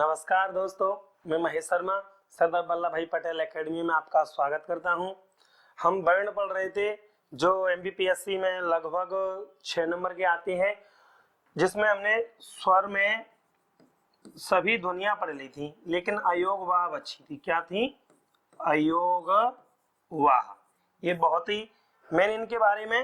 नमस्कार दोस्तों, मैं महेश शर्मा सरदार वल्लभ भाई पटेल एकेडमी में आपका स्वागत करता हूं। हम वर्ण पढ़ रहे थे जो एमपीपीएससी में लगभग 6 नंबर के आते हैं, जिसमें हमने स्वर में सभी ध्वनियां पढ़ ली थी, लेकिन अयोग वाह अच्छी थी। क्या थी? अयोग वाह। ये बहुत ही, मैंने इनके बारे में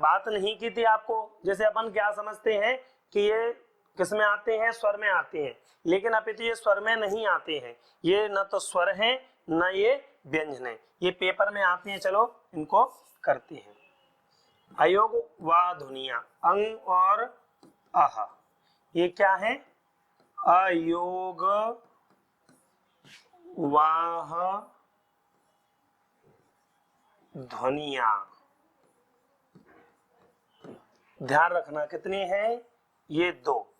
बात नहीं की थी आपको। जैसे अपन क्या समझते हैं कि ये किस में आते हैं? स्वर में आते हैं, लेकिन अपितु ये स्वर में नहीं आते हैं। ये न तो स्वर है न ये व्यंजन है, ये पेपर में आते हैं। चलो इनको करते हैं। अयोग वाह ध्वनियां अंग और अह, ये क्या है? अयोग वाह ध्वनियां। ध्यान रखना कितनी है? ये दो।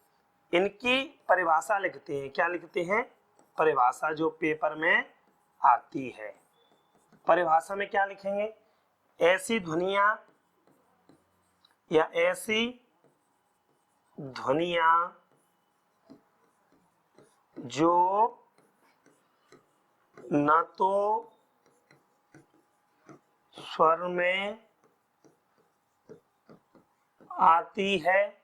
इनकी परिभाषा लिखते हैं। क्या लिखते हैं? परिभाषा जो पेपर में आती है। परिभाषा में क्या लिखेंगे? ऐसी ध्वनियां या ऐसी ध्वनियां जो न तो स्वर में आती है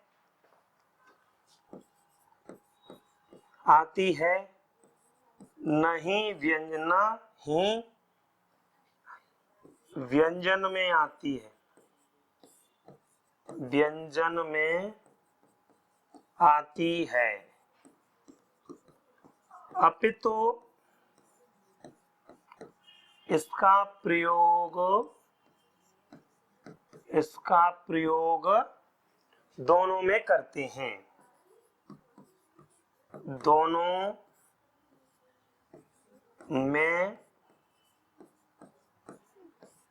नहीं व्यंजन में आती है। व्यंजन में आती है, अपितु इसका प्रयोग दोनों में करते हैं। दोनों में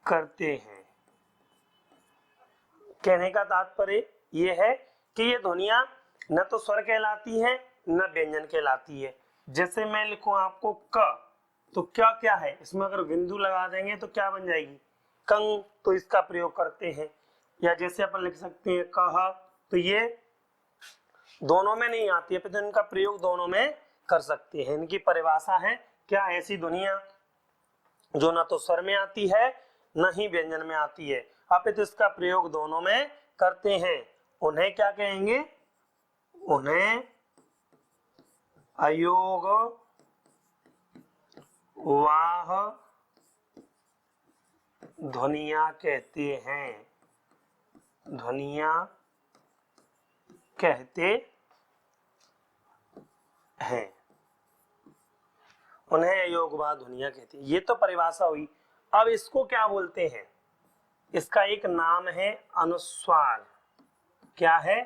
करते हैं। कहने का तात्पर्य यह है कि ये ध्वनियां न तो स्वर कहलाती है न व्यंजन कहलाती है। जैसे मैं लिखूं आपको क, तो क्या क्या है इसमें? अगर बिंदु लगा देंगे तो क्या बन जाएगी? कंग, तो इसका प्रयोग करते हैं। या जैसे अपन लिख सकते हैं कह, तो ये दोनों में नहीं आती है, तो इनका प्रयोग दोनों में कर सकते हैं। इनकी परिभाषा है क्या? ऐसी ध्वनियां जो न तो स्वर में आती है न ही व्यंजन में आती है, अपितु इसका प्रयोग दोनों में करते हैं। उन्हें क्या कहेंगे? उन्हें अयोग वाह ध्वनियां कहते हैं। ध्वनियां कहते हैं, उन्हें अयोगवाह ध्वनियां कहते हैं। ये तो परिभाषा हुई। अब इसको क्या बोलते हैं? इसका एक नाम है अनुस्वार। क्या है?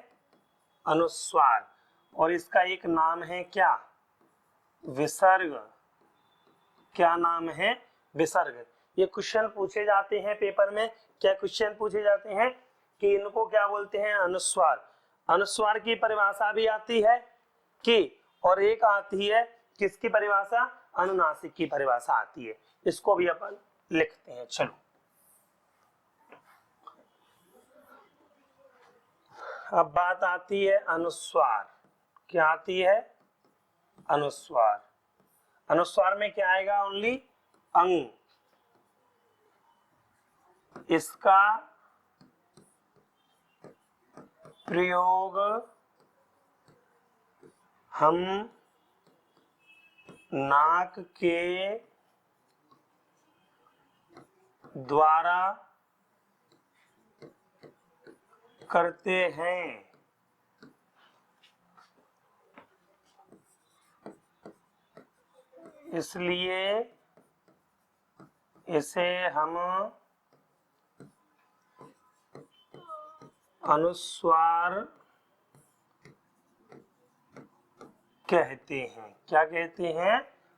अनुस्वार। और इसका एक नाम है क्या? विसर्ग। क्या नाम है? विसर्ग। ये क्वेश्चन पूछे जाते हैं पेपर में। क्या क्वेश्चन पूछे जाते हैं कि इनको क्या बोलते हैं? अनुस्वार। अनुस्वार की परिभाषा भी आती है कि, और एक आती है किसकी परिभाषा? अनुनासिक की परिभाषा आती है। इसको भी अपन लिखते हैं। चलो अब बात आती है अनुस्वार। क्या आती है? अनुस्वार। अनुस्वार में क्या आएगा? ओनली अंग। इसका प्रयोग हम नाक के द्वारा करते हैं। इसलिए इसे हम अनुस्वार कहते हैं। क्या कहते हैं?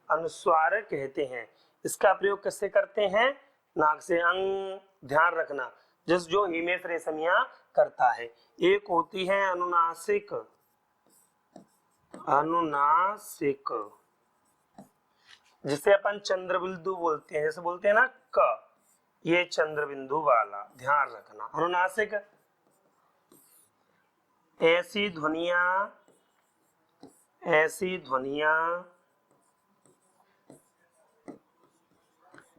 अनुस्वार कहते हैं। इसका प्रयोग किससे करते हैं? नाक से। अंग, ध्यान रखना, जो हिमेश रेशमिया करता है। एक होती है अनुनासिक। अनुनासिक जिसे अपन चंद्र बिंदु बोलते हैं। जैसे बोलते हैं ना क, ये चंद्र बिंदु वाला, ध्यान रखना। अनुनासिक ऐसी ध्वनियां ऐसी ध्वनियां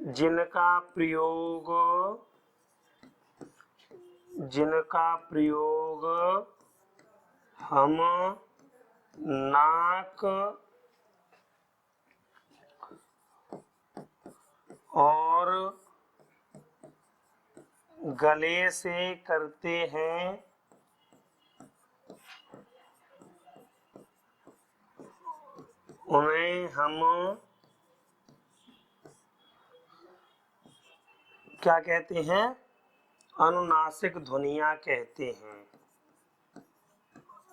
जिनका प्रयोग हम नाक और गले से करते हैं, उन्हें हम क्या कहते हैं? अनुनासिक ध्वनियां कहते हैं।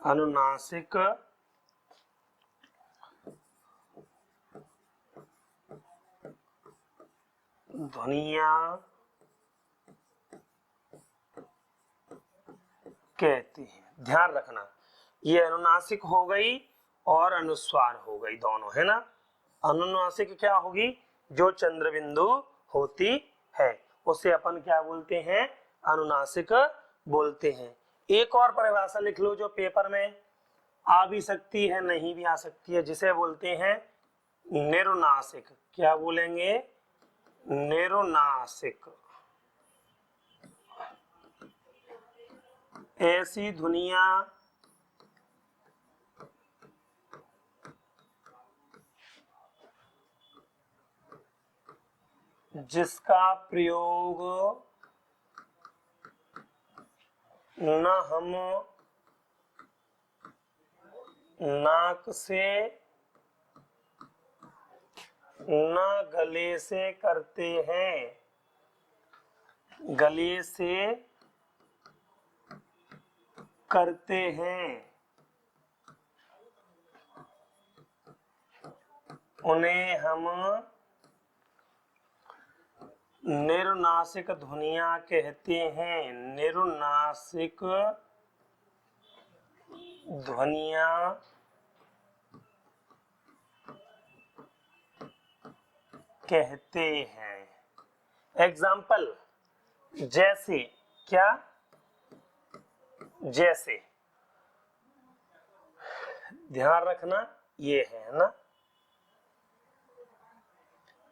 अनुनासिक ध्वनियां कहते हैं। ध्यान रखना, ये अनुनासिक हो गई और अनुस्वार हो गई, दोनों है ना। अनुनासिक क्या होगी? जो चंद्र बिंदु होती है उसे अपन क्या बोलते हैं? अनुनासिक बोलते हैं। एक और परिभाषा लिख लो जो पेपर में आ भी सकती है, नहीं भी आ सकती है, जिसे बोलते हैं निरुनासिक। क्या बोलेंगे? निरुनासिक। ऐसी ध्वनियां जिसका प्रयोग न हम नाक से न गले से करते हैं, गले से करते हैं, उन्हें हम निरुनासिक ध्वनियां कहते हैं। निरुनासिक ध्वनियां कहते हैं। एग्जाम्पल, जैसे, क्या? जैसे, ध्यान रखना, ये है ना,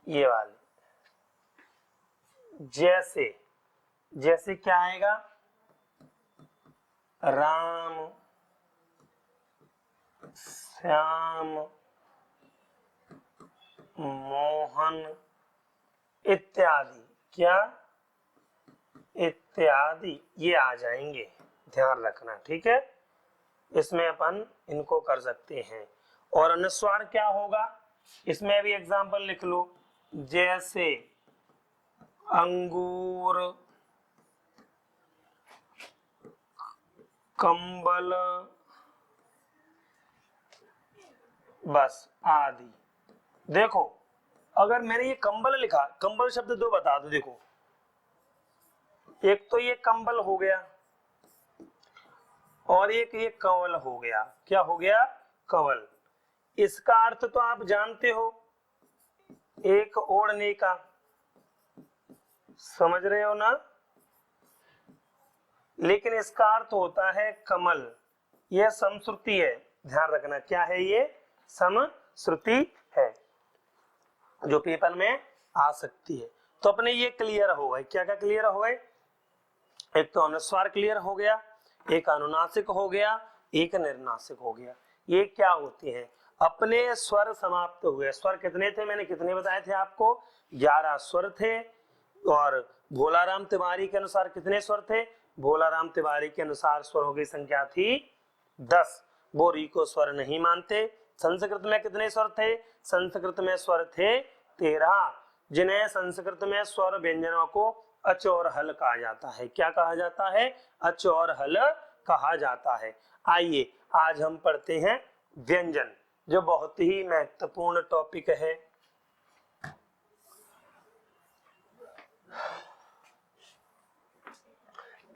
ये वाले। जैसे, जैसे क्या आएगा? राम, श्याम, मोहन इत्यादि। क्या? इत्यादि, ये आ जाएंगे। ध्यान रखना, ठीक है। इसमें अपन इनको कर सकते हैं। और अनुस्वार क्या होगा? इसमें भी एग्जाम्पल लिख लो। जैसे अंगूर, कंबल, बस आदि। देखो, अगर मैंने ये कंबल लिखा, कंबल शब्द दो बता दो। देखो, एक तो ये कंबल हो गया और एक ये कंवल हो गया। क्या हो गया? कंवल। इसका अर्थ तो आप जानते हो, एक ओढ़ने का। समझ रहे हो ना? लेकिन इसका अर्थ होता है कमल। यह समश्रुति है, ध्यान रखना। क्या है ये? समश्रुति है, जो पेपर में आ सकती है। तो अपने ये क्लियर हो गए। क्या क्या क्लियर हो गए? एक तो अनुस्वार क्लियर हो गया, एक अनुनासिक हो गया, एक निर्नासिक हो गया। ये क्या होते हैं? अपने स्वर समाप्त हुए। स्वर कितने थे? मैंने कितने बताए थे आपको? 11 स्वर थे। और भोलाराम तिवारी के अनुसार कितने स्वर थे? भोलाराम तिवारी के अनुसार स्वरों की संख्या थी 10। वो री को स्वर नहीं मानते। संस्कृत में कितने स्वर थे? संस्कृत में स्वर थे 13, जिन्हें संस्कृत में स्वर व्यंजनों को अच और हल कहा जाता है। क्या कहा जाता है? अच और हल कहा जाता है। आइए आज हम पढ़ते हैं व्यंजन, जो बहुत ही महत्वपूर्ण टॉपिक है।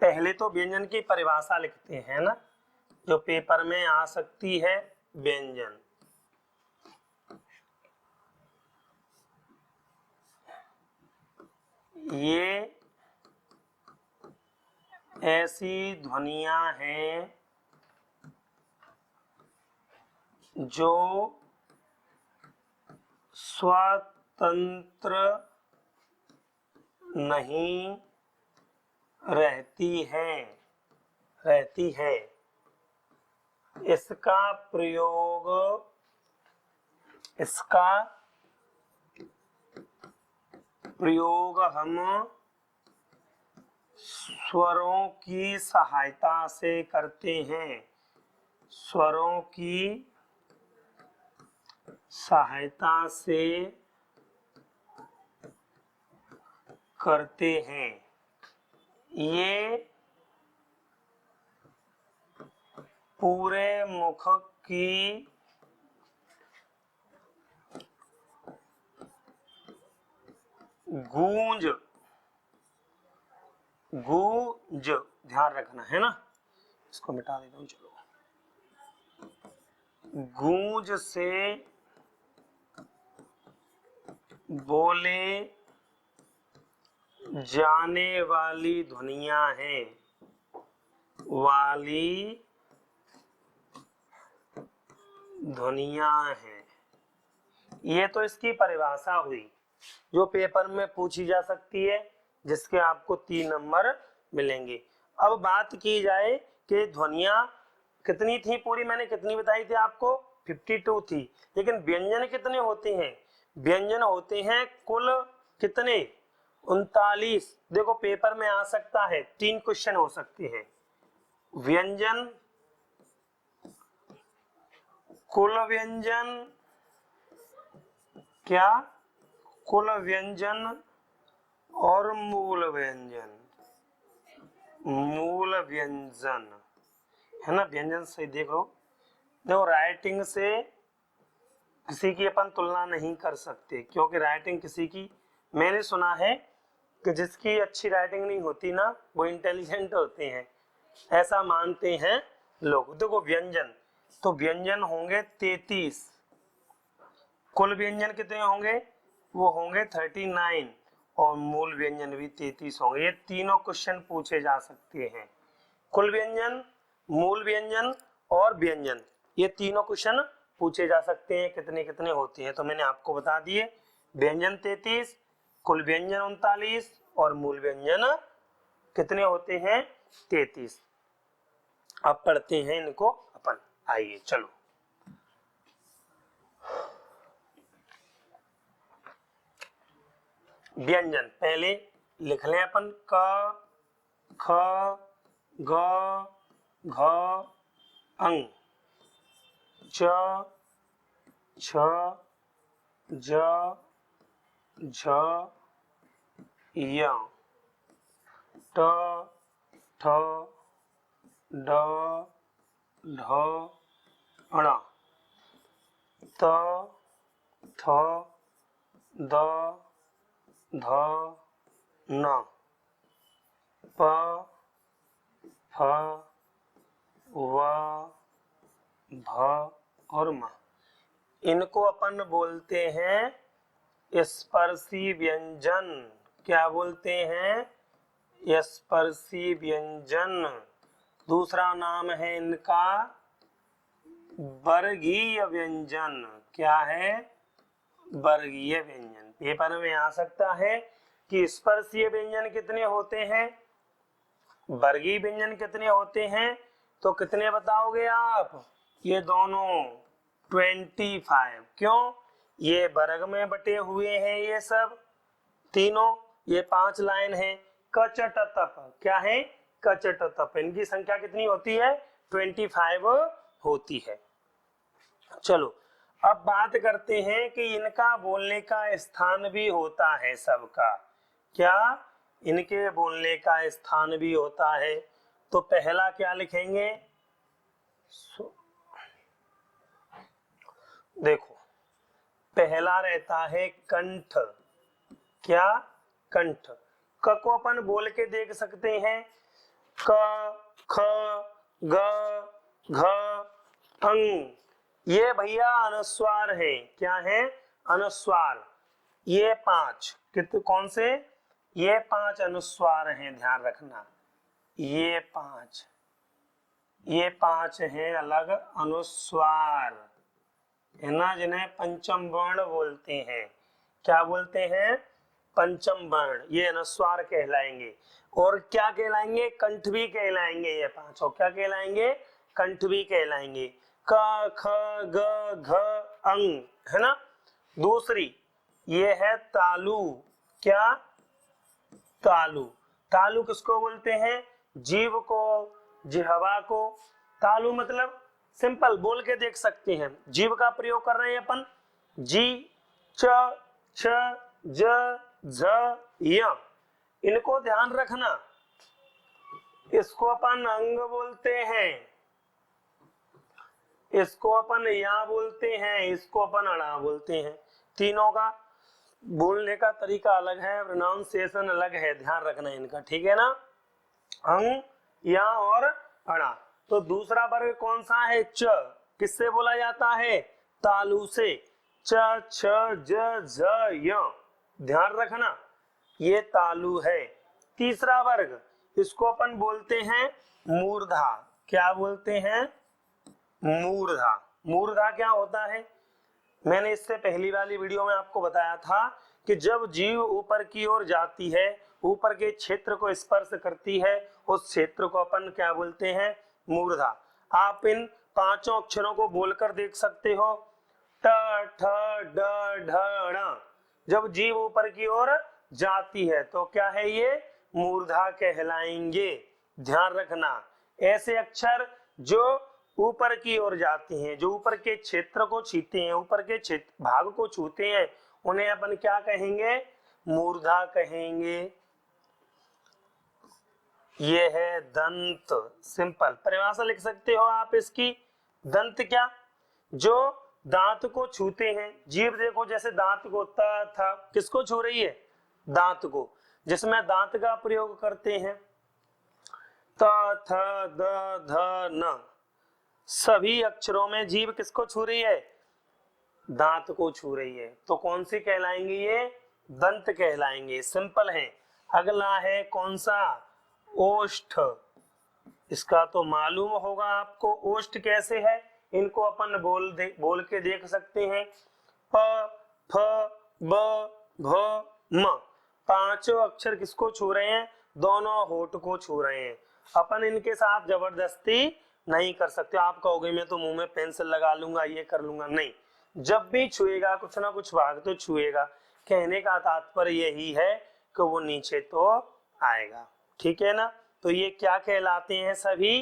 पहले तो व्यंजन की परिभाषा लिखते हैं ना, जो पेपर में आ सकती है। व्यंजन, ये ऐसी ध्वनियां हैं जो स्वतंत्र नहीं रहती है इसका प्रयोग हम स्वरों की सहायता से करते हैं। स्वरों की सहायता से करते हैं। ये पूरे मुख की गूंज ध्यान रखना है ना, इसको मिटा देता हूं। चलो, गूंज से बोले जाने वाली ध्वनियां हैं। ये तो इसकी परिभाषा हुई जो पेपर में पूछी जा सकती है, जिसके आपको 3 नंबर मिलेंगे। अब बात की जाए कि ध्वनियां कितनी थी पूरी, मैंने कितनी बताई थी आपको, 52 थी। लेकिन व्यंजन कितने होते हैं? व्यंजन होते हैं कुल कितने, 39। देखो पेपर में आ सकता है, 3 क्वेश्चन हो सकते हैं। व्यंजन, कुल व्यंजन, क्या कुल व्यंजन और मूल व्यंजन। मूल व्यंजन है ना, व्यंजन से देखो राइटिंग से किसी की अपन तुलना नहीं कर सकते, क्योंकि राइटिंग किसी की, मैंने सुना है कि जिसकी अच्छी राइटिंग नहीं होती ना, वो इंटेलिजेंट होते हैं, ऐसा मानते हैं लोग। देखो व्यंजन, तो व्यंजन होंगे 33, कुल व्यंजन कितने होंगे, वो होंगे 39, और मूल व्यंजन भी 33 होंगे। ये तीनों क्वेश्चन पूछे जा सकते हैं, कुल व्यंजन, मूल व्यंजन और व्यंजन, ये तीनों क्वेश्चन पूछे जा सकते हैं। कितने कितने होते हैं तो मैंने आपको बता दिए, व्यंजन 33, कुल व्यंजन 39 और मूल व्यंजन कितने होते हैं, 33। अब पढ़ते हैं इनको अपन, आइए चलो। व्यंजन पहले लिख लें अपन, क, ख, ग, घ, अंग, च, छ, ज, झ, य, ट, ठ, ड, ढ, ण, त, थ, द, ध, न, प, फ, व, भ और म। इनको अपन बोलते हैं स्पर्शी व्यंजन। क्या बोलते हैं, स्पर्शी व्यंजन। दूसरा नाम है इनका वर्गीय व्यंजन। क्या है, वर्गीय व्यंजन। पेपर में आ सकता है कि स्पर्शीय व्यंजन कितने होते हैं, वर्गीय व्यंजन कितने होते हैं, तो कितने बताओगे आप, ये दोनों 25। क्यों, ये वर्ग में बटे हुए हैं, ये सब तीनों, ये 5 लाइन है। कचट तप, क्या है, कचट तप, इनकी संख्या कितनी होती है, 25 होती है। चलो अब बात करते हैं कि इनका बोलने का स्थान भी होता है सबका। क्या, इनके बोलने का स्थान भी होता है। तो पहला क्या लिखेंगे, देखो पहला रहता है कंठ। क्या, कंठ। क को अपन बोल के देख सकते हैं, क, ख, ग, घ, अंग, ये भैया अनुस्वार है। क्या है, अनुस्वार। ये 5 कौन से, ये 5 अनुस्वार हैं, ध्यान रखना। ये 5 हैं अलग अनुस्वार। है ना, जिन्हें पंचम वर्ण बोलते हैं। क्या बोलते हैं? पंचम वर्ण। ये अनुस्वार कहलाएंगे। और क्या कहलाएंगे? कंठ भी कहलाएंगे। ये पांचों क्या कहलाएंगे? कंठ भी कहलाएंगे। क ख ग घ अंग, है ना। दूसरी ये है तालु। क्या? तालु। तालु किसको बोलते हैं? जीव को, जिह्वा को। तालु मतलब सिंपल बोल के देख सकते हैं। जीव का प्रयोग कर रहे हैं अपन। जी, च, छ, ज, झ, य। इनको ध्यान रखना। इसको अपन अंग बोलते हैं, इसको अपन या बोलते हैं, इसको अपन अड़ा बोलते हैं। तीनों का बोलने का तरीका अलग है, प्रोनाउंसिएशन अलग है, ध्यान रखना इनका, ठीक है ना। अंग, या और अड़ा। तो दूसरा वर्ग कौन सा है? च। किससे बोला जाता है? तालु से। च, छ, ज, झ, य। ध्यान रखना ये तालु है। तीसरा वर्ग, इसको अपन बोलते हैं मूर्धा। क्या बोलते हैं? मूर्धा। मूर्धा क्या होता है? मैंने इससे पहली वाली वीडियो में आपको बताया था कि जब जीव ऊपर की ओर जाती है, ऊपर के क्षेत्र को स्पर्श करती है, उस क्षेत्र को अपन क्या बोलते हैं? मूर्धा। आप इन पांचों अक्षरों को बोलकर देख सकते हो। ट, ठ, ड, ढ, ण। जब जीव ऊपर की ओर जाती है तो क्या है? ये मूर्धा कहलाएंगे। ध्यान रखना, ऐसे अक्षर जो ऊपर की ओर जाते हैं, जो ऊपर के क्षेत्र को छूते हैं, ऊपर के क्षेत्र भाग को छूते हैं, उन्हें अपन क्या कहेंगे? मूर्धा कहेंगे। ये है दंत। सिंपल परिभाषा लिख सकते हो आप इसकी। दंत क्या? जो दांत को छूते हैं। जीभ देखो जैसे दांत को था, किसको छू रही है? दांत को, जिसमें दांत का प्रयोग करते हैं। त, थ, द, ध, न। सभी अक्षरों में जीभ किसको छू रही है? दांत को छू रही है। तो कौन सी कहलाएंगे? ये दंत कहलाएंगे। सिंपल है। अगला है कौन सा? ओष्ठ। इसका तो मालूम होगा आपको, ओष्ठ कैसे है। इनको अपन बोल के देख सकते हैं। प, फ, ब, भ, म। पांचों अक्षर किसको छू रहे हैं? दोनों होठ को छू रहे हैं। अपन इनके साथ जबरदस्ती नहीं कर सकते। आप कहोगे मैं तो मुंह में पेंसिल लगा लूंगा, ये कर लूंगा, नहीं। जब भी छुएगा कुछ ना कुछ भाग तो छुएगा। कहने का तात्पर्य यही है कि वो नीचे तो आएगा, ठीक है ना। तो ये क्या कहलाते हैं? सभी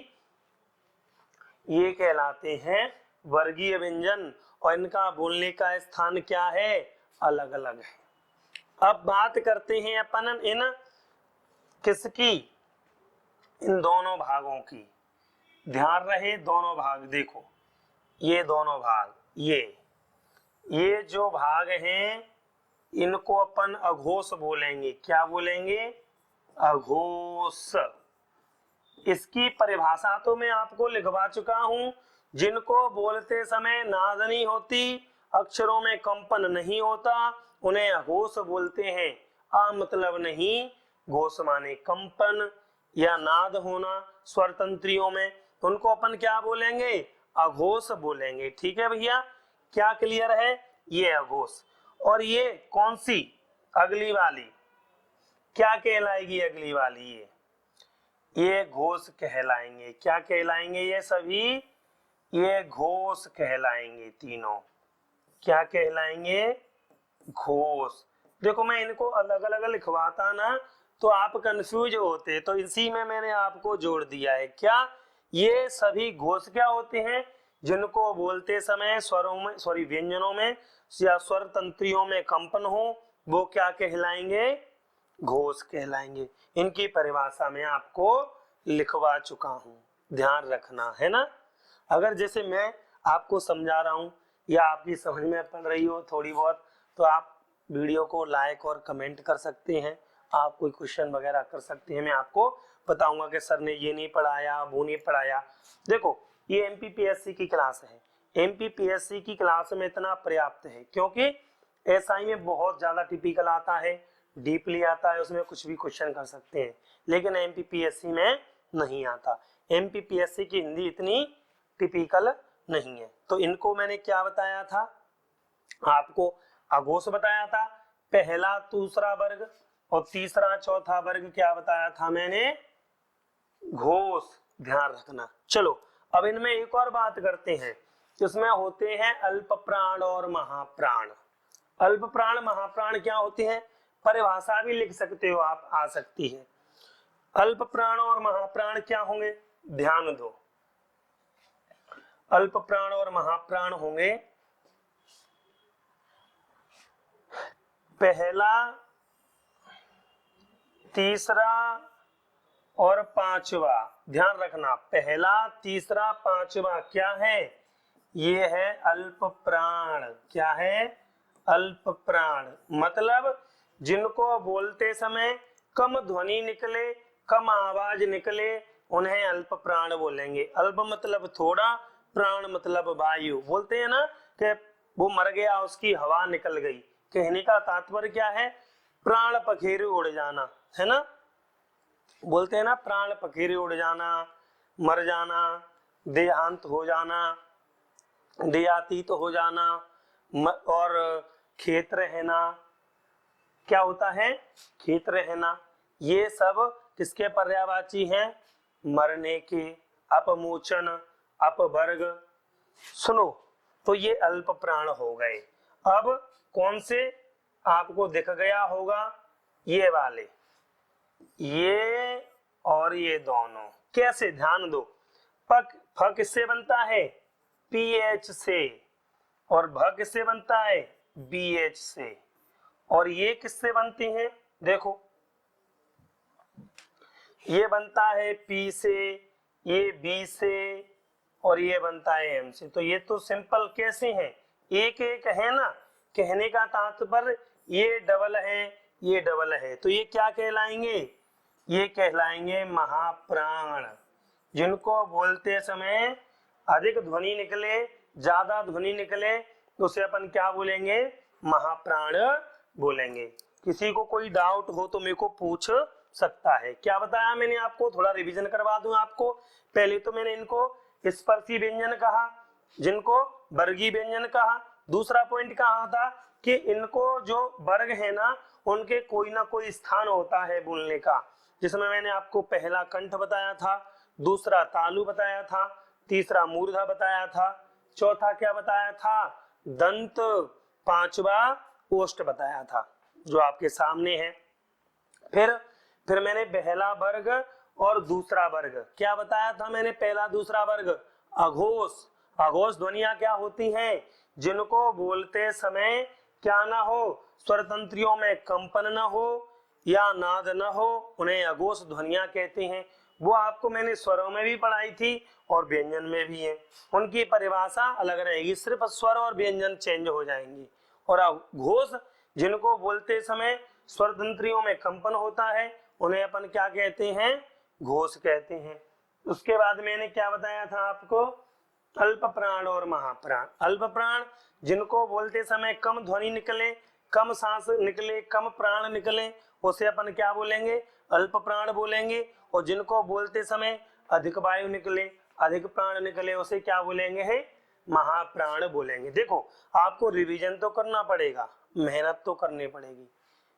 ये कहलाते हैं वर्गीय व्यंजन, और इनका बोलने का स्थान क्या है? अलग अलग है। अब बात करते हैं अपन इन किसकी? इन दोनों भागों की। ध्यान रहे दोनों भाग। देखो ये दोनों भाग, ये जो भाग हैं इनको अपन अघोष बोलेंगे। क्या बोलेंगे? अघोष। इसकी परिभाषा तो मैं आपको लिखवा चुका हूं। जिनको बोलते समय नाद नहीं होती, अक्षरों में कंपन नहीं होता, उन्हें अघोष बोलते हैं। आ मतलब नहीं, घोष माने कंपन या नाद होना स्वर तंत्रियों में, उनको अपन क्या बोलेंगे? अघोष बोलेंगे। ठीक है भैया, क्या क्लियर है? ये अघोष। और ये कौन सी? अगली वाली क्या कहलाएगी? अगली वाली ये घोष कहलाएंगे। क्या कहलाएंगे? ये सभी ये घोष कहलाएंगे। तीनों क्या कहलाएंगे? घोष। देखो मैं इनको अलग अलग लिखवाता ना तो आप कंफ्यूज होते, तो इसी में मैंने आपको जोड़ दिया है। क्या? ये सभी घोष क्या होते हैं? जिनको बोलते समय स्वरों में, सॉरी व्यंजनों में या स्वर तंत्रियों में कंपन हो, वो क्या कहलाएंगे? घोष कहलाएंगे। इनकी परिभाषा में आपको लिखवा चुका हूं, ध्यान रखना है ना। अगर जैसे मैं आपको समझा रहा हूं या आपकी समझ में पड़ रही हो थोड़ी बहुत, तो आप वीडियो को लाइक और कमेंट कर सकते हैं। आप कोई क्वेश्चन वगैरह कर सकते हैं, मैं आपको बताऊंगा कि सर ने ये नहीं पढ़ाया, वो नहीं पढ़ाया। देखो ये एमपीपीएससी की क्लास है। एमपीपीएससी की क्लास में इतना पर्याप्त है, क्योंकि एसआई में बहुत ज्यादा टिपिकल आता है, डीपली आता है, उसमें कुछ भी क्वेश्चन कर सकते हैं, लेकिन एमपीपीएससी में नहीं आता। एमपीपीएससी की हिंदी इतनी टिपिकल नहीं है। तो इनको मैंने क्या बताया था, आपको अघोष बताया था, पहला दूसरा वर्ग और तीसरा चौथा वर्ग क्या बताया था मैंने, घोष, ध्यान रखना। चलो अब इनमें एक और बात करते हैं, इसमें होते हैं अल्प प्राण और महाप्राण। अल्प प्राण महाप्राण क्या होते हैं, परिभाषा भी लिख सकते हो आप, आ सकती है। अल्प प्राण और महाप्राण क्या होंगे, ध्यान दो। अल्प प्राण और महाप्राण होंगे पहला, तीसरा और पांचवा। ध्यान रखना, पहला तीसरा पांचवा क्या है, ये है अल्प प्राण। क्या है, अल्प प्राण। मतलब जिनको बोलते समय कम ध्वनि निकले, कम आवाज निकले, उन्हें अल्प प्राण बोलेंगे। अल्प मतलब थोड़ा, प्राण मतलब वायु। बोलते हैं ना कि वो मर गया, उसकी हवा निकल गई। कहने का तात्पर्य क्या है, प्राण पखेरु उड़ जाना, है ना। बोलते हैं ना, प्राण पखेरु उड़ जाना, मर जाना, देहांत हो जाना, देहातीत हो जाना, और खेत रहना। क्या होता है, खेत रहना। ये सब किसके पर्यायवाची हैं, मरने के। अपमोचन, अपवर्ग। सुनो, तो ये अल्प प्राण हो गए। अब कौन से आपको दिख गया होगा, ये वाले, ये और ये दोनों। कैसे, ध्यान दो। पक फ किससे बनता है, पीएच से, और भ किससे बनता है, बीएच से। और ये किससे बनती हैं, देखो ये बनता है पी से, ये बी से, और ये बनता है एम से। तो ये तो सिंपल कैसे हैं, एक एक है ना। कहने का तात्पर्य ये डबल है, ये डबल है, तो ये क्या कहलाएंगे, ये कहलाएंगे महाप्राण। जिनको बोलते समय अधिक ध्वनि निकले, ज्यादा ध्वनि निकले, उसे अपन क्या बोलेंगे, महाप्राण बोलेंगे। किसी को कोई डाउट हो तो मेरे को पूछ सकता है। क्या बताया मैंने आपको, थोड़ा रिवीजन करवा दूं आपको। पहले तो मैंने इनको स्पर्शी व्यंजन कहा, जिनको वर्गीय व्यंजन कहा। दूसरा पॉइंट कहा था कि इनको जो वर्ग है ना, उनके कोई ना कोई स्थान होता है बोलने का, जिसमें मैंने आपको पहला कंठ बताया था, दूसरा तालु बताया था, तीसरा मूर्धा बताया था, चौथा क्या बताया था, दंत, पांचवा ओष्ठ बताया था, जो आपके सामने है। फिर मैंने पहला वर्ग और दूसरा वर्ग क्या बताया था मैंने, पहला दूसरा वर्ग अघोष। अघोष ध्वनियां क्या होती हैं, जिनको बोलते समय क्या ना हो, स्वर तंत्रियों में कंपन न हो या नाद न हो, उन्हें अघोष ध्वनियां कहते हैं। वो आपको मैंने स्वरों में भी पढ़ाई थी और व्यंजन में भी है। उनकी परिभाषा अलग रहेगी, सिर्फ स्वर और व्यंजन चेंज हो जाएंगे। और अघोष जिनको बोलते समय स्वर तंत्रियों में कंपन होता है, उन्हें अपन क्या कहते हैं, घोष कहते हैं। उसके बाद मैंने क्या बताया था आपको, अल्प प्राण और महाप्राण। अल्प प्राण जिनको बोलते समय कम ध्वनि निकले, कम सांस निकले, कम प्राण निकले, उसे अपन क्या बोलेंगे, अल्प प्राण बोलेंगे। और जिनको बोलते समय अधिक वायु निकले, अधिक प्राण निकले, उसे क्या बोलेंगे, है महाप्राण बोलेंगे। देखो आपको रिवीजन तो करना पड़ेगा, मेहनत तो करनी पड़ेगी,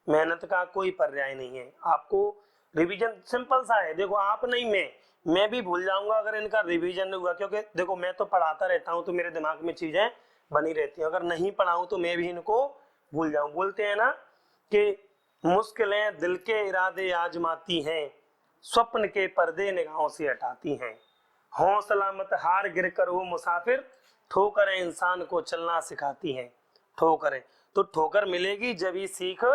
मेहनत का कोई पर्याय नहीं है। आपको रिवीजन सिंपल सा है, देखो आप नहीं, मैं भी भूल जाऊंगा अगर इनका रिवीजन नहीं हुआ, क्योंकि देखो मैं तो पढ़ाता रहता हूँ तो मेरे दिमाग में चीजें बनी रहती हैं। अगर नहीं पढ़ाऊं तो मैं भी इनको भूल जाऊं। बोलते हैं ना कि मुश्किलें दिल के इरादे आजमाती हैं, स्वप्न के पर्दे निगाहों से हटाती हैं, हौसला मत हार गिर कर वो मुसाफिर, ठोकरें इंसान को चलना सिखाती हैं। ठोकरें तो ठोकर मिलेगी जब ही सीख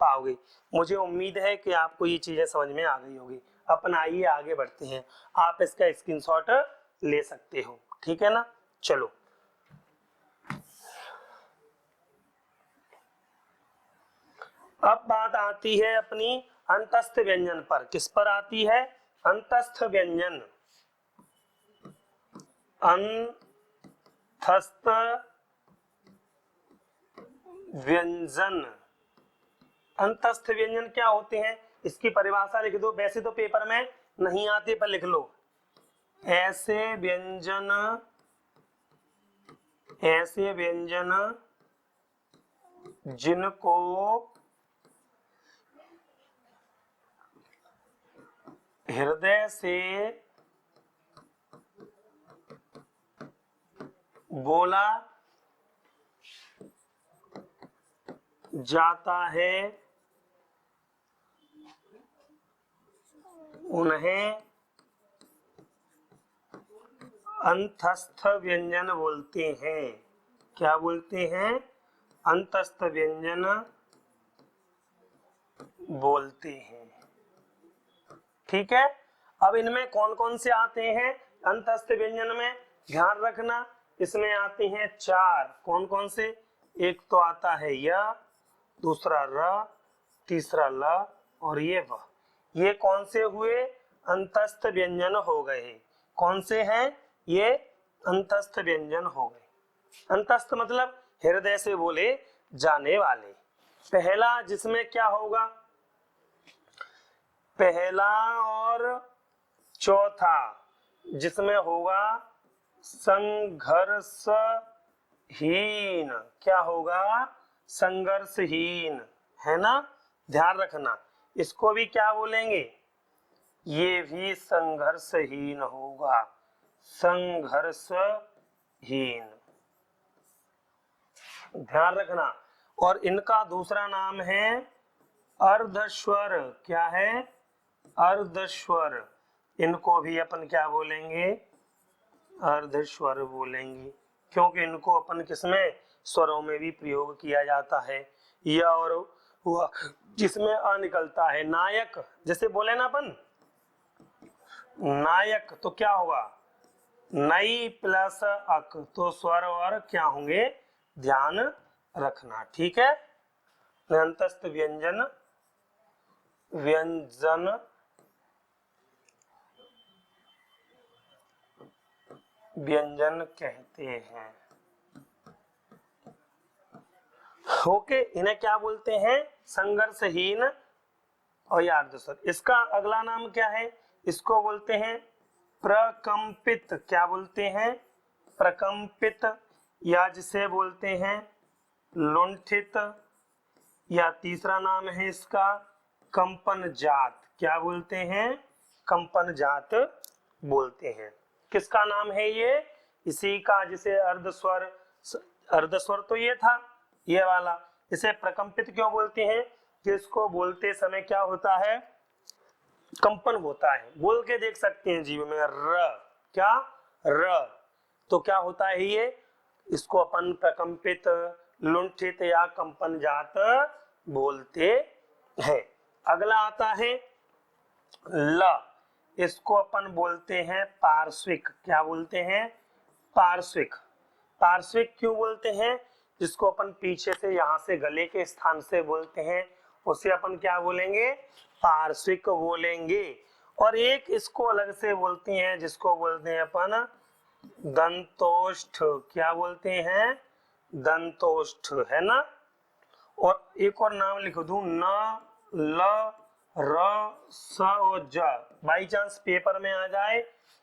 पाओगे। मुझे उम्मीद है कि आपको ये चीजें समझ में आ गई होगी। अपन आइए आगे बढ़ते हैं, आप इसका स्क्रीनशॉट ले सकते हो, ठीक है ना। चलो अब बात आती है अपनी अंतस्थ व्यंजन पर। किस पर आती है, अंतस्थ व्यंजन। अंतस्थ व्यंजन, अंतस्थ व्यंजन क्या होते हैं, इसकी परिभाषा लिख दो। वैसे तो पेपर में नहीं आते, पर लिख लो, ऐसे व्यंजन ऐसे व्यंजन जिनको हृदय से बोला जाता है उन्हें अंतस्थ व्यंजन बोलते हैं। क्या बोलते हैं? अंतस्थ व्यंजन बोलते हैं। ठीक है, अब इनमें कौन कौन से आते हैं अंतस्थ व्यंजन में? ध्यान रखना, इसमें आते हैं 4। कौन कौन से? एक तो आता है य, दूसरा र, तीसरा ल और ये व। ये कौन से हुए? अंतस्थ व्यंजन हो गए। कौन से हैं ये? अंतस्थ व्यंजन हो गए। अंतस्थ मतलब हृदय से बोले जाने वाले। पहला जिसमें क्या होगा? पहला और चौथा जिसमें होगा संघर्षहीन। क्या होगा? संघर्षहीन, है ना? ध्यान रखना, इसको भी क्या बोलेंगे? ये भी संघर्षहीन होगा, संघर्षहीन। ध्यान रखना। और इनका दूसरा नाम है अर्धस्वर। क्या है? अर्धस्वर। इनको भी अपन क्या बोलेंगे? अर्धस्वर बोलेंगे, क्योंकि इनको अपन किसमें? स्वरों में भी प्रयोग किया जाता है। य और वह जिसमें अ निकलता है। नायक जैसे बोले ना अपन, नायक तो क्या होगा? नई प्लस अक, तो स्वर और क्या होंगे? ध्यान रखना। ठीक है, अंतस्थ व्यंजन व्यंजन व्यंजन कहते हैं। ओके, इन्हें क्या बोलते हैं? संघर्षहीन और अर्धस्वर। इसका अगला नाम क्या है? इसको बोलते हैं प्रकंपित। क्या बोलते हैं? प्रकंपित, या जिसे बोलते हैं लुंठित, या तीसरा नाम है इसका कंपन जात। क्या बोलते हैं? कंपन जात बोलते हैं। किसका नाम है ये? इसी का, जिसे अर्धस्वर, अर्धस्वर तो ये था, ये वाला। इसे प्रकंपित क्यों बोलते हैं? कि इसको बोलते समय क्या होता है? कंपन होता है। बोल के देख सकते हैं जीव में, र। क्या? र। तो क्या होता है ये? इसको अपन प्रकंपित, लुंठित या कंपन जात बोलते हैं। अगला आता है ल। इसको अपन बोलते हैं पार्श्विक। क्या बोलते हैं? पार्श्विक। पार्श्विक क्यों बोलते हैं? जिसको अपन पीछे से, यहां से गले के स्थान से बोलते हैं, उसे अपन क्या बोलेंगे? पार्श्विक बोलेंगे। और एक इसको अलग से बोलते हैं, जिसको बोलते हैं अपन दंतोष्ठ। क्या बोलते हैं? दंतोष्ठ, है ना? और एक और नाम लिख दूं, न, ल, र, स और ज। बाई चांस पेपर में आ जाए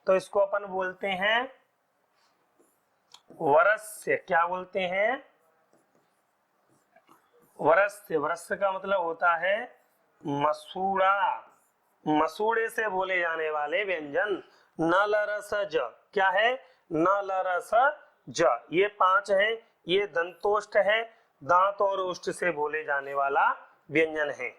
तो इसको अपन बोलते हैं वरस्य। क्या बोलते हैं? वरस्य। वरस्य का मतलब होता है मसूड़ा। मसूड़े से बोले जाने वाले व्यंजन। न, ल, र, स, ज। क्या है? न, ल, र, स, ज। ये 5 है। ये दंतोष्ठ है, दांत और ओष्ठ से बोले जाने वाला व्यंजन है।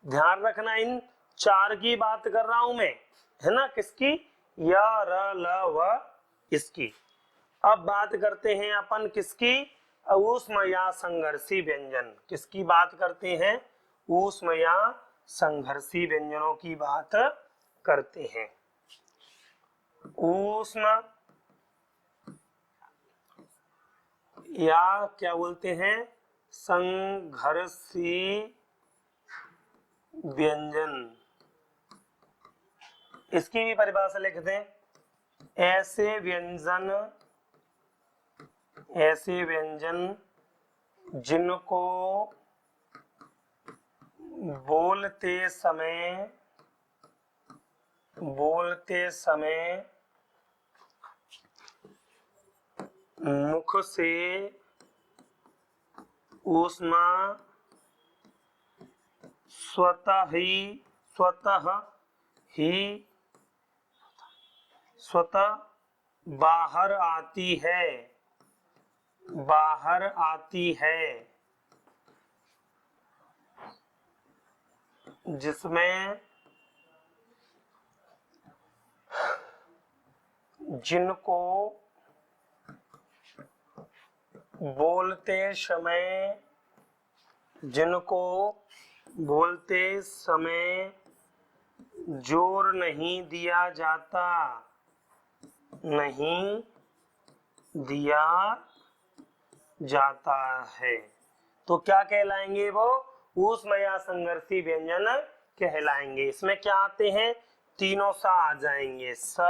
ध्यान रखना, इन 4 की बात कर रहा हूं मैं, है ना? किसकी? य, र, ल, व, इसकी। अब बात करते हैं अपन किसकी? ऊष्म या संघर्षी व्यंजन। किसकी बात करते हैं? ऊष्म या संघर्षी व्यंजनों की बात करते हैं। ऊष्म या क्या बोलते हैं? संघर्षी व्यंजन। इसकी भी परिभाषा लिख दें, ऐसे व्यंजन जिनको बोलते समय मुख से ऊष्मा स्वतः बाहर आती है, जिसमें जिनको बोलते समय जोर नहीं दिया जाता है। तो क्या कहलाएंगे वो? ऊष्म या संघर्षी व्यंजन कहलाएंगे। इसमें क्या आते हैं? तीनों सा आ जाएंगे, स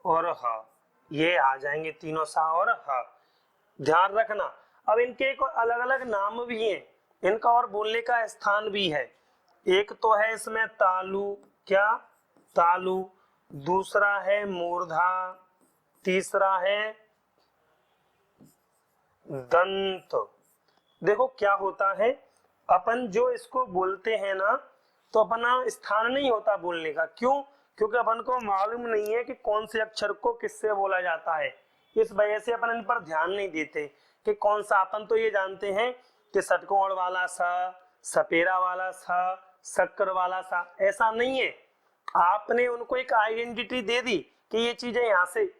और ह, ये आ जाएंगे तीनों सा और ह। ध्यान रखना। अब इनके एक अलग अलग नाम भी हैं, इनका और बोलने का स्थान भी है। एक तो है इसमें तालु, क्या? तालु। दूसरा है मूर्धा, तीसरा है दंत। देखो क्या होता है, अपन जो इसको बोलते हैं ना, तो अपना स्थान नहीं होता बोलने का। क्यों? क्योंकि अपन को मालूम नहीं है कि कौन से अक्षर को किससे बोला जाता है। इस वजह से अपन इन पर ध्यान नहीं देते कि कौन सा। अपन तो ये जानते हैं कि षटकोण वाला सा, सपेरा वाला सा, शक्कर वाला सा, ऐसा नहीं है। आपने उनको एक आइडेंटिटी दे दी कि ये चीजें यहाँ से,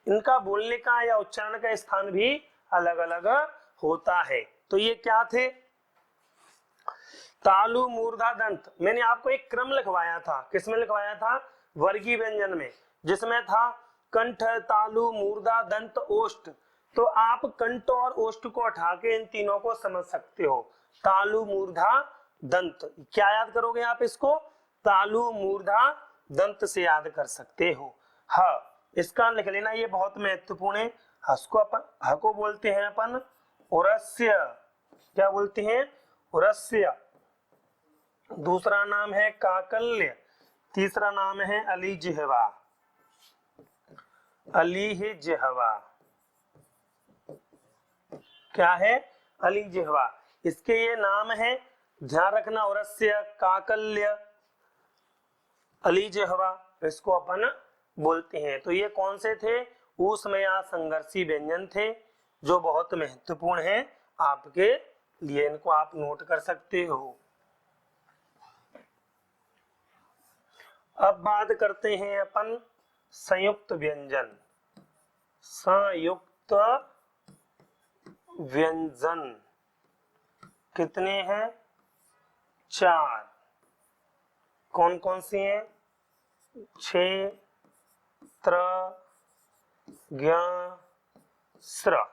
इनका बोलने का या उच्चारण का स्थान भी अलग अलग होता है। तो ये क्या थे? तालु, मूर्धा, दंत। मैंने आपको एक क्रम लिखवाया था। किसमें लिखवाया था? वर्गीय व्यंजन में, जिसमें था कंठ, तालु, मूर्धा, दंत, ओष्ठ। तो आप कंठ और ओष्ठ को हटा के इन तीनों को समझ सकते हो। तालु, मूर्धा, दंत। क्या याद करोगे आप इसको? तालु, मूर्धा, दंत से याद कर सकते हो। ह, इसका लिख लेना, ये बहुत महत्वपूर्ण है। हस को अपन, ह को बोलते हैं अपन उरस्य। क्या बोलते हैं? उरस्य। दूसरा नाम है काकल्य, तीसरा नाम है अलीजिह्वा। अलीजिह्वा क्या है? अलीजिह्वा। इसके ये नाम है, ध्यान रखना, उरस्य, काकल्य, अलीजिह्वा, इसको अपन बोलते हैं। तो ये कौन से थे? ऊष्म या संघर्षी व्यंजन थे, जो बहुत महत्वपूर्ण है आपके लिए। इनको आप नोट कर सकते हो। अब बात करते हैं अपन संयुक्त व्यंजन। संयुक्त व्यंजन कितने हैं? 4। कौन कौन सी हैं? क्षे, त्र, ज्ञ, स्र।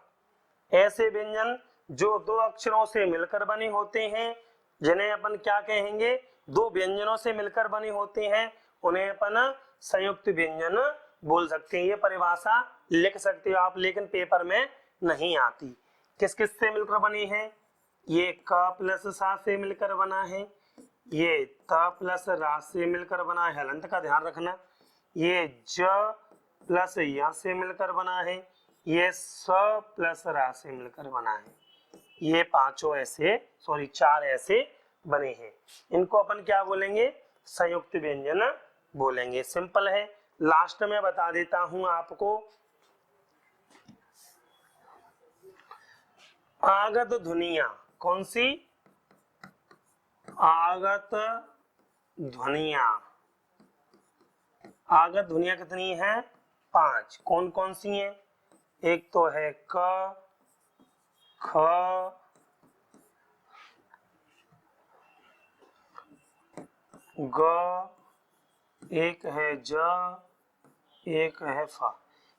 ऐसे व्यंजन जो दो अक्षरों से मिलकर बने होते हैं, जिन्हें अपन क्या कहेंगे? दो व्यंजनों से मिलकर बने होते हैं, उन्हें अपन संयुक्त व्यंजन बोल सकते हैं। ये परिभाषा लिख सकते हो आप, लेकिन पेपर में नहीं आती। किस किस से मिलकर बने हैं? ये क प्लस सा से मिलकर बना है, ये त प्लस रा से मिलकर बना है, हलंत का ध्यान रखना। ये ज प्लस या से मिलकर बना है, ये स प्लस रा से मिलकर बना है। ये पांचों ऐसे, सॉरी 4 ऐसे बने हैं। इनको अपन क्या बोलेंगे? संयुक्त व्यंजन बोलेंगे। सिंपल है। लास्ट में बता देता हूं आपको। आगत ध्वनियां, कौन सी? आगत ध्वनियां। आगत ध्वनियां कितनी हैं? 5। कौन कौन सी हैं? एक तो है क, ख, ग, एक है ज, एक है फ।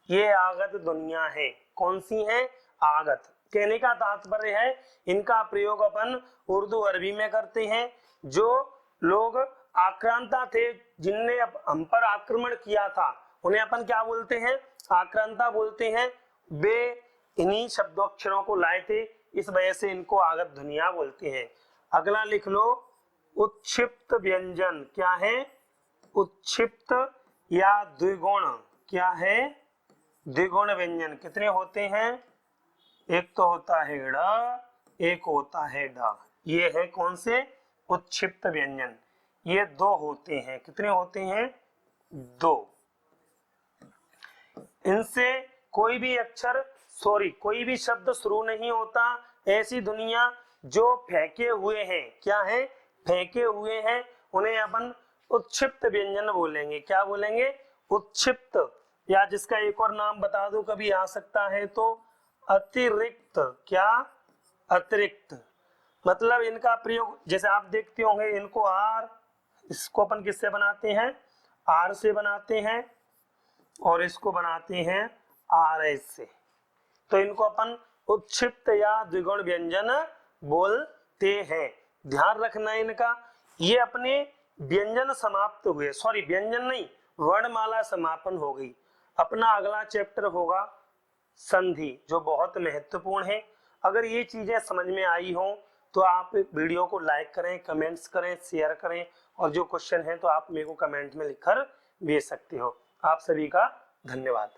ये आगत ध्वनियां हैं। कौन सी हैं? आगत। कहने का तात्पर्य है, इनका प्रयोग अपन उर्दू अरबी में करते हैं। जो लोग आक्रांता थे, जिनने हम पर आक्रमण किया था, उन्हें अपन क्या बोलते हैं? आक्रांता बोलते हैं। वे इन्हीं शब्दोक्षरों को लाए थे, इस वजह से इनको आगत ध्वनियां बोलते हैं। अगला लिख लो, उत्क्षिप्त व्यंजन। क्या है? उत्क्षिप्त या द्विगुण। क्या है, द्विगुण व्यंजन। कितने होते हैं, एक तो होता है ड़, एक होता है ड। ये है कौन से, उत्क्षिप्त व्यंजन। ये दो होते हैं, कितने होते हैं, दो। इनसे कोई भी अक्षर कोई भी शब्द शुरू नहीं होता। ऐसी दुनिया जो फेंके हुए हैं, क्या है, फेंके हुए हैं, उन्हें अपन उत्क्षिप्त व्यंजन बोलेंगे। क्या बोलेंगे, उत्क्षिप्त। या जिसका एक और नाम बता दूं, कभी आ सकता है तो अतिरिक्त। क्या, अतिरिक्त। मतलब इनका प्रयोग जैसे आप देखते होंगे, इनको आर, इसको अपन किससे बनाते हैं, आर से बनाते हैं, और इसको बनाते हैं आर एस से। तो इनको अपन उत्क्षिप्त या द्विगुण व्यंजन बोलते हैं। ध्यान रखना है इनका। ये अपने व्यंजन समाप्त हुए, सॉरी व्यंजन नहीं, वर्णमाला समापन हो गई। अपना अगला चैप्टर होगा संधि, जो बहुत महत्वपूर्ण है। अगर ये चीजें समझ में आई हो तो आप वीडियो को लाइक करें, कमेंट्स करें, शेयर करें, और जो क्वेश्चन है तो आप मेरे को कमेंट में लिखकर भेज सकते हो। आप सभी का धन्यवाद।